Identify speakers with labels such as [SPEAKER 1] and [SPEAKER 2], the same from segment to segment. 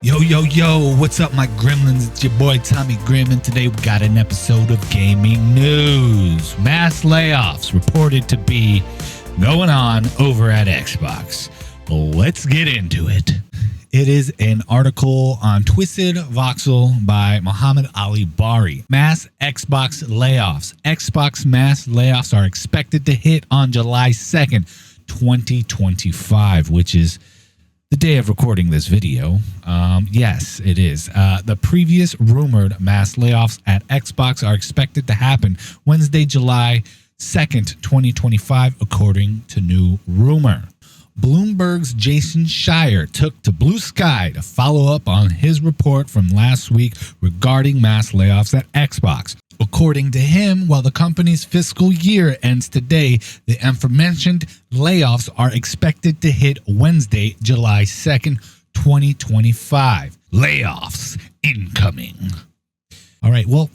[SPEAKER 1] Yo, what's up, my gremlins? It's your boy Tommy Grimm, and today we got an episode of gaming news. Mass layoffs reported to be going on over at Xbox. Let's get into it. It is an article on Twisted Voxel by Muhammad Ali Bari. Mass Xbox layoffs. Xbox mass layoffs are expected to hit on July 2nd, 2025, which is the day of recording this video. Yes, it is. The previous rumored mass layoffs at Xbox are expected to happen Wednesday, July 2nd, 2025, according to new rumor. Bloomberg's Jason Schreier took to Blue Sky to follow up on his report from last week regarding mass layoffs at Xbox. According to him, while the company's fiscal year ends today, the aforementioned layoffs are expected to hit Wednesday, July 2nd, 2025. Layoffs incoming. All right, well,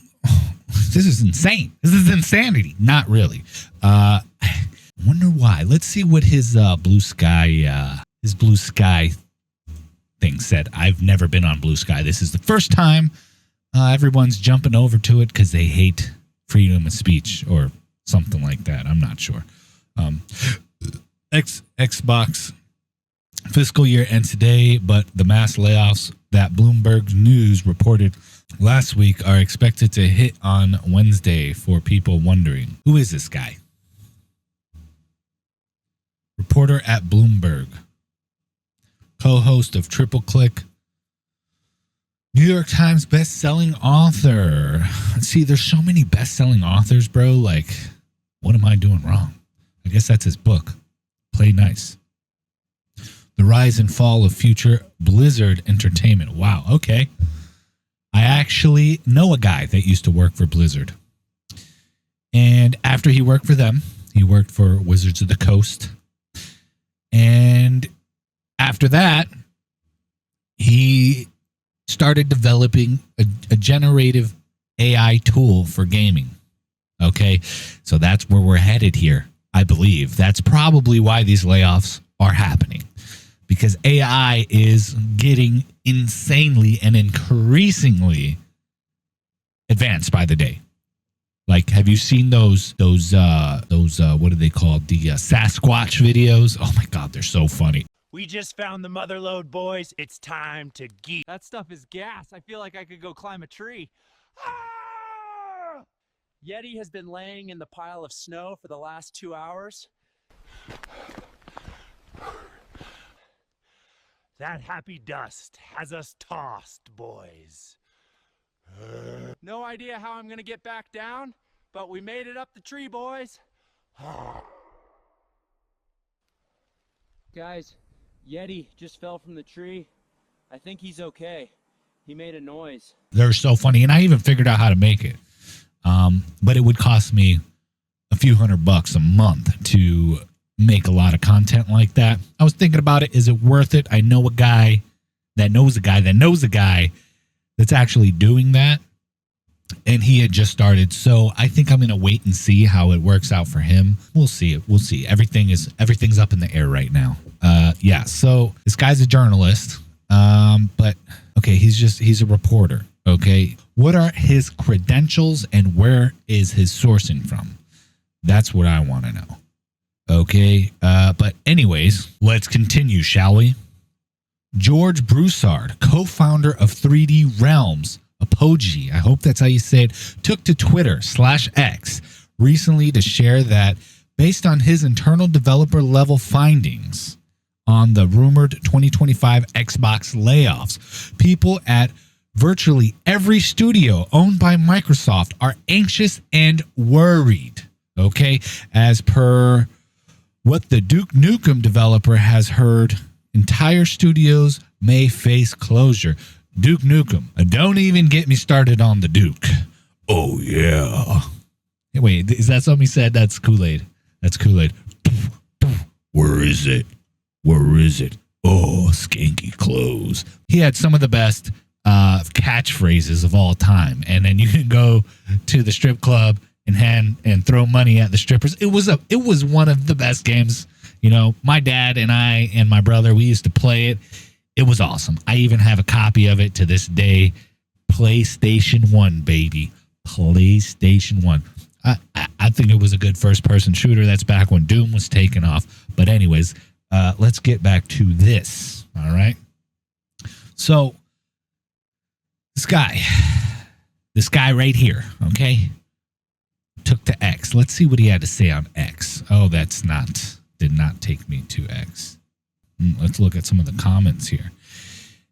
[SPEAKER 1] this is insane. This is insanity. Not really. I wonder why. Let's see what his Blue Sky thing said. I've never been on Blue Sky. This is the first time. Everyone's jumping over to it because they hate freedom of speech or something like that. I'm not sure. Xbox fiscal year ends today, but the mass layoffs that Bloomberg News reported last week are expected to hit on Wednesday. For people wondering, who is this guy? Reporter at Bloomberg, co-host of Triple Click, New York Times best-selling author. See, there's so many best-selling authors, bro. Like, what am I doing wrong? I guess that's his book. Play nice. The rise and fall of future Blizzard Entertainment. Wow, okay. I actually know a guy that used to work for Blizzard. And after he worked for them, he worked for Wizards of the Coast. And after that, he started developing a generative AI tool for gaming. Okay, so that's where we're headed here, I believe. That's probably why these layoffs are happening, because AI is getting insanely and increasingly advanced by the day. Like, have you seen those what are they called? The Sasquatch videos? Oh my God, they're so funny.
[SPEAKER 2] We just found the motherlode, boys. It's time to geek.
[SPEAKER 3] That stuff is gas. I feel like I could go climb a tree. Ah! Yeti has been laying in the pile of snow for the last 2 hours.
[SPEAKER 2] That happy dust has us tossed, boys.
[SPEAKER 3] No idea how I'm gonna get back down, but we made it up the tree, boys. Guys, Yeti just fell from the tree. I think he's okay. He made a noise.
[SPEAKER 1] They're so funny, and I even figured out how to make it. But it would cost me a few $100 a month to make a lot of content like that. I was thinking about it. Is it worth it? I know a guy that knows a guy that knows a guy that's actually doing that, and he had just started. So I think I'm going to wait and see how it works out for him. We'll see. Everything's up in the air right now. Yeah. So this guy's a journalist. But okay, he's a reporter. Okay. What are his credentials and where is his sourcing from? That's what I want to know. Okay. But anyways, let's continue, shall we? George Broussard, co-founder of 3D Realms, Apogee, I hope that's how you say it, took to Twitter/X recently to share that based on his internal developer level findings on the rumored 2025 Xbox layoffs, people at virtually every studio owned by Microsoft are anxious and worried. Okay, as per what the Duke Nukem developer has heard, entire studios may face closure. Duke Nukem. Don't even get me started on the Duke. Oh, yeah. Hey, wait, is that something he said? That's Kool-Aid. That's Kool-Aid. Where is it? Where is it? Oh, skanky clothes. He had some of the best catchphrases of all time. And then you can go to the strip club and throw money at the strippers. It was one of the best games. You know, my dad and I and my brother, we used to play it. It was awesome. I even have a copy of it to this day. PlayStation 1, baby. PlayStation 1. I think it was a good first-person shooter. That's back when Doom was taking off. But anyways, let's get back to this. All right? So, this guy right here, okay, took to X. Let's see what he had to say on X. Oh, did not take me to X. Let's look at some of the comments here.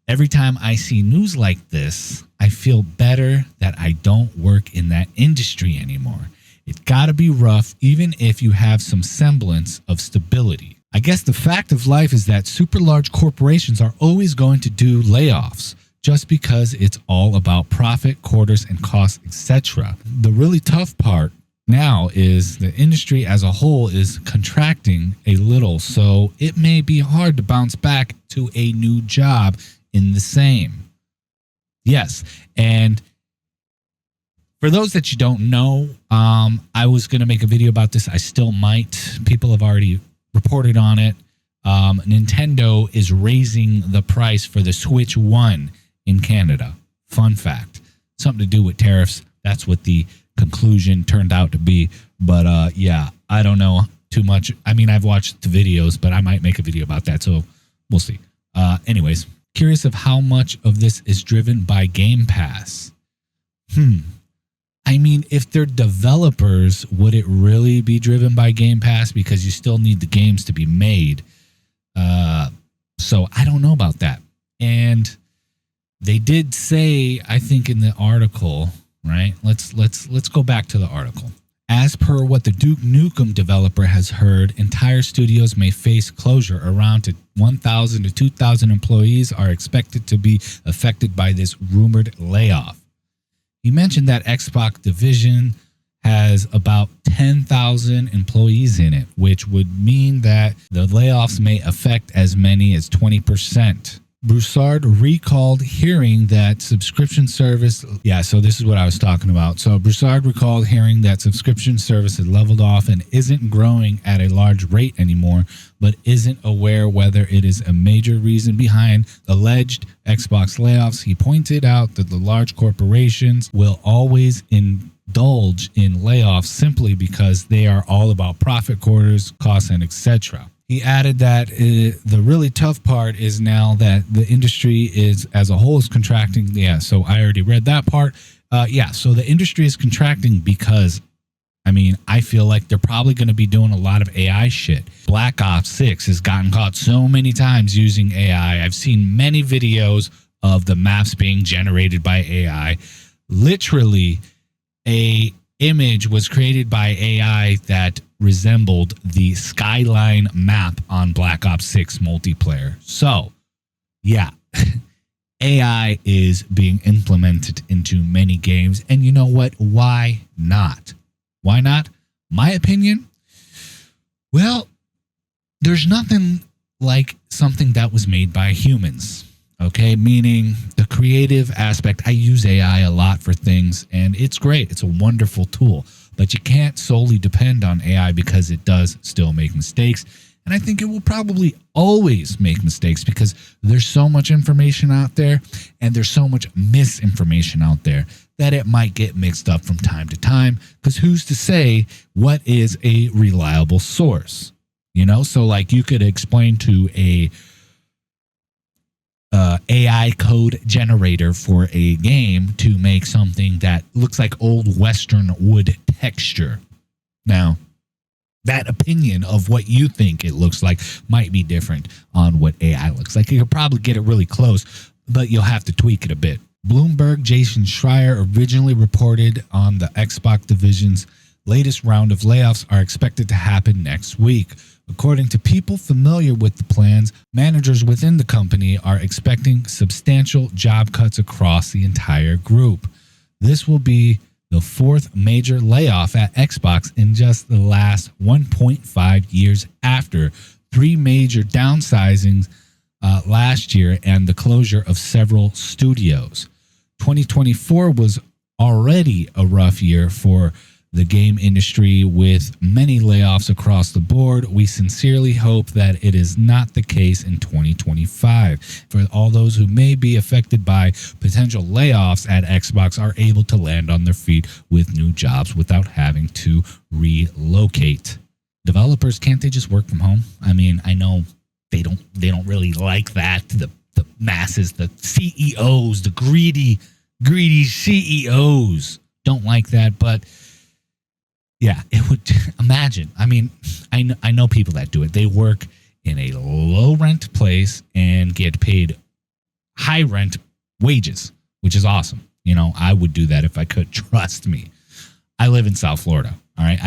[SPEAKER 1] Every time I see news like this, I feel better that I don't work in that industry anymore. It's got to be rough, even if you have some semblance of stability. I guess the fact of life is that super large corporations are always going to do layoffs just because it's all about profit, quarters, and costs, etc. The really tough part now is the industry as a whole is contracting a little, so it may be hard to bounce back to a new job in the same. Yes, and for those that you don't know, I was going to make a video about this. I still might. People have already reported on it. Nintendo is raising the price for the Switch 1 in Canada. Fun fact. Something to do with tariffs. That's what the conclusion turned out to be. But yeah, I don't know too much. I mean, I've watched the videos, but I might make a video about that. So we'll see. Anyways, curious of how much of this is driven by Game Pass. I mean, if they're developers, would it really be driven by Game Pass? Because you still need the games to be made. So I don't know about that. And they did say, I think in the article, right? Let's go back to the article. As per what the Duke Nukem developer has heard, entire studios may face closure. Around 1,000 to 2,000 employees are expected to be affected by this rumored layoff. He mentioned that Xbox division has about 10,000 employees in it, which would mean that the layoffs may affect as many as 20%. Broussard recalled hearing that subscription service... Yeah, so this is what I was talking about. So Broussard recalled hearing that subscription service had leveled off and isn't growing at a large rate anymore, but isn't aware whether it is a major reason behind alleged Xbox layoffs. He pointed out that the large corporations will always indulge in layoffs simply because they are all about profit, quarters, costs, and etc. He added that the really tough part is now that the industry is as a whole is contracting. Yeah, so I already read that part. Yeah, so the industry is contracting because, I mean, I feel like they're probably going to be doing a lot of AI shit. Black Ops 6 has gotten caught so many times using AI. I've seen many videos of the maps being generated by AI. Literally, a image was created by AI that resembled the skyline map on Black Ops 6 multiplayer. So, yeah, AI is being implemented into many games. And you know what? Why not? Why not? My opinion? Well, there's nothing like something that was made by humans. Okay, meaning the creative aspect. I use AI a lot for things, and it's great. It's a wonderful tool, but you can't solely depend on AI because it does still make mistakes. And I think it will probably always make mistakes because there's so much information out there and there's so much misinformation out there that it might get mixed up from time to time, because who's to say what is a reliable source? You know, so like you could explain to a AI code generator for a game to make something that looks like old Western wood texture. Now, that opinion of what you think it looks like might be different on what AI looks like. You could probably get it really close, but you'll have to tweak it a bit. Bloomberg Jason Schreier originally reported on the Xbox division's latest round of layoffs are expected to happen next week. According to people familiar with the plans, managers within the company are expecting substantial job cuts across the entire group. This will be the fourth major layoff at Xbox in just the last 1.5 years, after three major downsizings last year and the closure of several studios. 2024 was already a rough year for the game industry with many layoffs across the board. We sincerely hope that it is not the case in 2025. For all those who may be affected by potential layoffs at Xbox are able to land on their feet with new jobs without having to relocate. Developers, can't they just work from home? I mean, I know they don't really like that. The masses, the CEOs, the greedy CEOs don't like that, but yeah, it would. Imagine. I mean, I know people that do it. They work in a low rent place and get paid high rent wages, which is awesome. You know, I would do that if I could. Trust me. I live in South Florida. All right,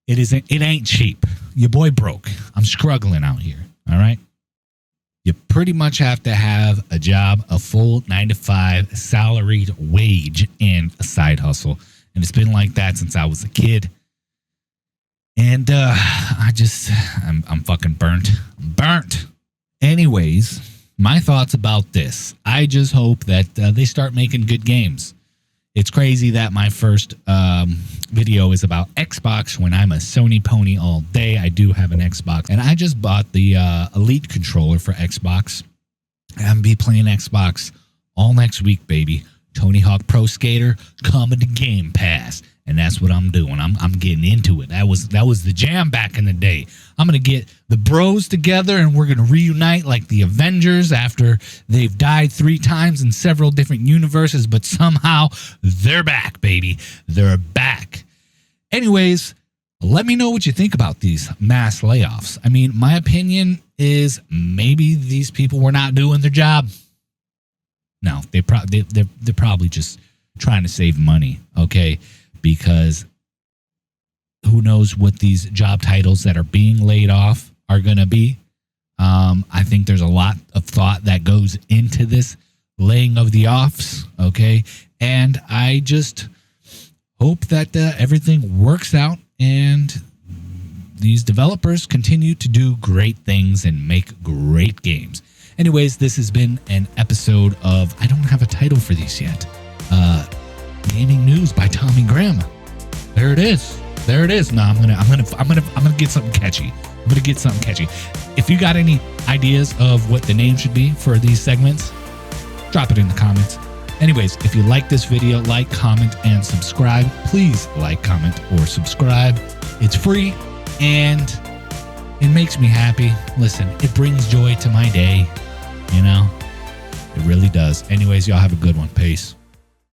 [SPEAKER 1] it ain't cheap. Your boy broke. I'm struggling out here. All right. You pretty much have to have a job, a full 9-to-5 salaried wage, and a side hustle. And it's been like that since I was a kid. And I'm fucking burnt. I'm burnt. Anyways, my thoughts about this. I just hope that they start making good games. It's crazy that my first video is about Xbox when I'm a Sony pony all day. I do have an Xbox. And I just bought the Elite controller for Xbox. I'm going to be playing Xbox all next week, baby. Tony Hawk Pro Skater coming to Game Pass, and that's what I'm doing. I'm getting into it. That was the jam back in the day. I'm gonna get the bros together, and we're gonna reunite like the Avengers after they've died 3 times in several different universes, but somehow they're back, baby. They're back. Anyways, let me know what you think about these mass layoffs. I mean, my opinion is maybe these people were not doing their job. No, they're probably just trying to save money, okay? Because who knows what these job titles that are being laid off are going to be. I think there's a lot of thought that goes into this laying of the offs, okay? And I just hope that everything works out and these developers continue to do great things and make great games. Anyways, this has been an episode of, I don't have a title for these yet, Gaming News by Tommy Graham. There it is. No, I'm gonna get something catchy. If you got any ideas of what the name should be for these segments, drop it in the comments. Anyways, if you like this video, like, comment, and subscribe. Please like, comment, or subscribe. It's free and it makes me happy. Listen, it brings joy to my day. You know, it really does. Anyways, y'all have a good one. Peace.